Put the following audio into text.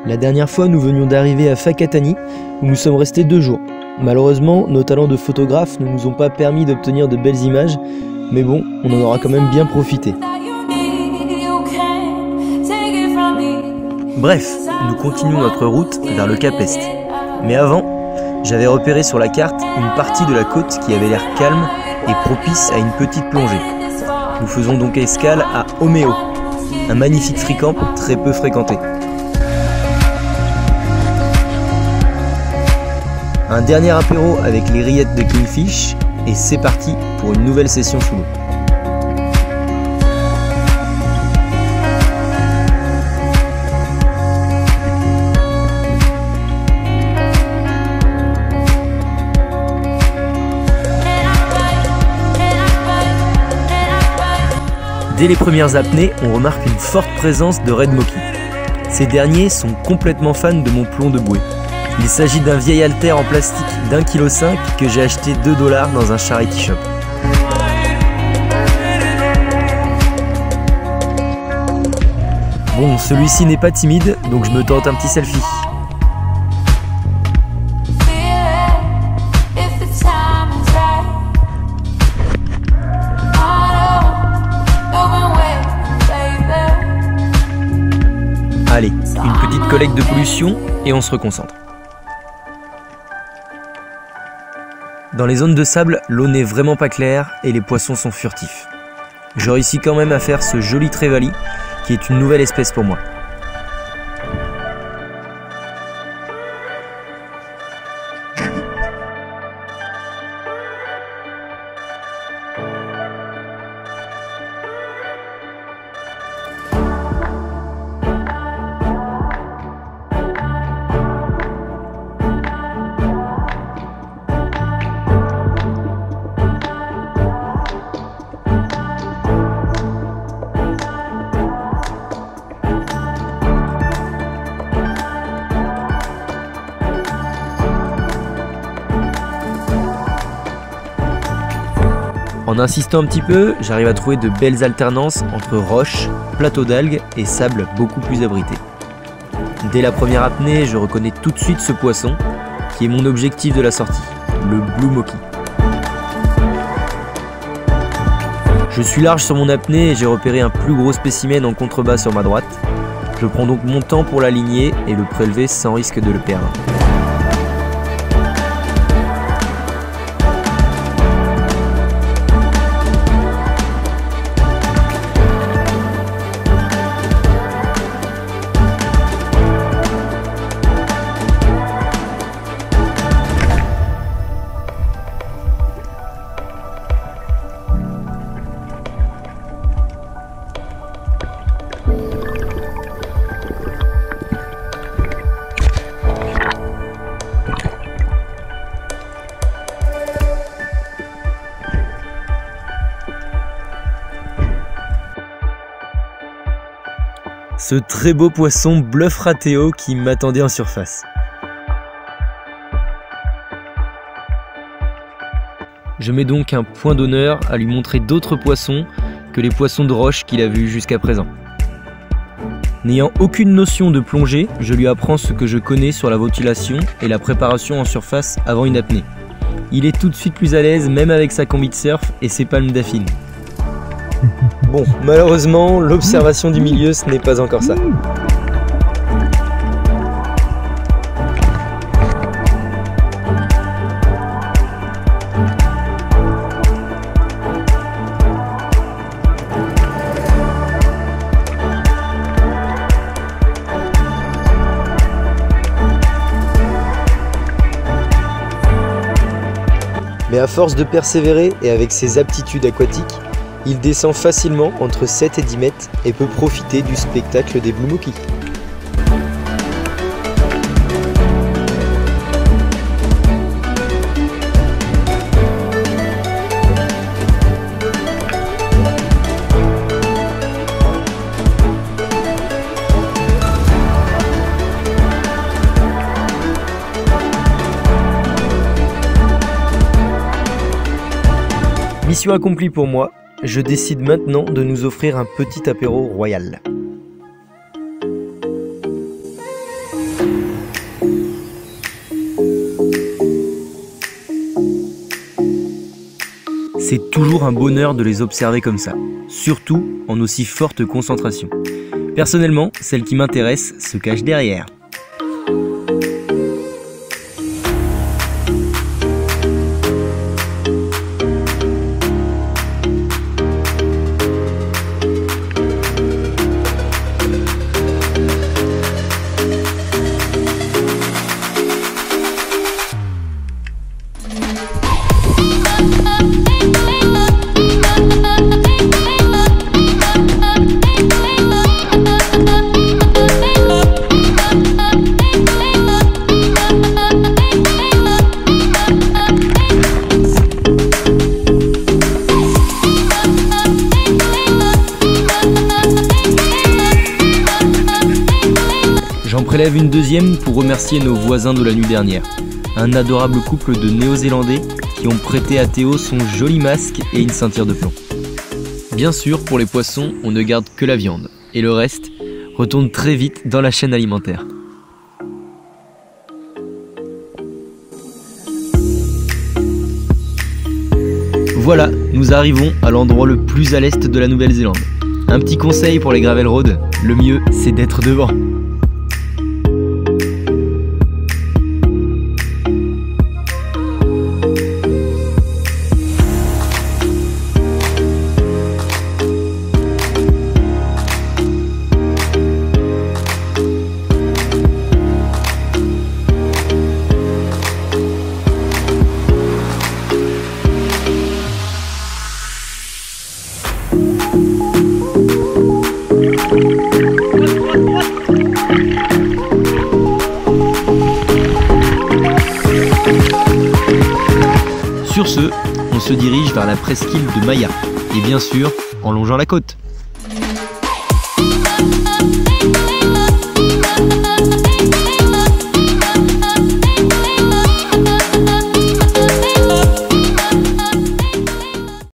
La dernière fois, nous venions d'arriver à Whakatane, où nous sommes restés 2 jours. Malheureusement, nos talents de photographe ne nous ont pas permis d'obtenir de belles images, mais bon, on en aura quand même bien profité. Bref, nous continuons notre route vers le Cap Est. Mais avant, j'avais repéré sur la carte une partie de la côte qui avait l'air calme et propice à une petite plongée. Nous faisons donc escale à Omeo, un magnifique free camp très peu fréquenté. Un dernier apéro avec les rillettes de Kingfish et c'est parti pour une nouvelle session sous l'eau. Dès les premières apnées, on remarque une forte présence de Red Moki. Ces derniers sont complètement fans de mon plomb de bouée. Il s'agit d'un vieil halter en plastique d'1,5 kg que j'ai acheté 2 $ dans un charity shop. Bon, celui-ci n'est pas timide, donc je me tente un petit selfie. Allez, une petite collecte de pollution et on se reconcentre. Dans les zones de sable, l'eau n'est vraiment pas claire et les poissons sont furtifs. Je réussis quand même à faire ce joli trevally qui est une nouvelle espèce pour moi. En insistant un petit peu, j'arrive à trouver de belles alternances entre roches, plateaux d'algues et sable beaucoup plus abrité. Dès la première apnée, je reconnais tout de suite ce poisson, qui est mon objectif de la sortie, le Blue Moki. Je suis large sur mon apnée et j'ai repéré un plus gros spécimen en contrebas sur ma droite. Je prends donc mon temps pour l'aligner et le prélever sans risque de le perdre. Ce très beau poisson bluff ratéo qui m'attendait en surface. Je mets donc un point d'honneur à lui montrer d'autres poissons que les poissons de roche qu'il a vus jusqu'à présent. N'ayant aucune notion de plongée, je lui apprends ce que je connais sur la voltilation et la préparation en surface avant une apnée. Il est tout de suite plus à l'aise même avec sa combi de surf et ses palmes d'affine. Bon, malheureusement, l'observation du milieu, ce n'est pas encore ça. Mais à force de persévérer et avec ses aptitudes aquatiques, il descend facilement entre 7 et 10 mètres et peut profiter du spectacle des Blue Moki. Mission accomplie pour moi. Je décide maintenant de nous offrir un petit apéro royal. C'est toujours un bonheur de les observer comme ça, surtout en aussi forte concentration. Personnellement, celle qui m'intéresse se cache derrière. J'en prélève une deuxième pour remercier nos voisins de la nuit dernière. Un adorable couple de Néo-Zélandais qui ont prêté à Théo son joli masque et une ceinture de plomb. Bien sûr, pour les poissons, on ne garde que la viande. Et le reste retourne très vite dans la chaîne alimentaire. Voilà, nous arrivons à l'endroit le plus à l'est de la Nouvelle-Zélande. Un petit conseil pour les gravel road, le mieux c'est d'être devant. Sur ce, on se dirige vers la presqu'île de Maya, et bien sûr, en longeant la côte.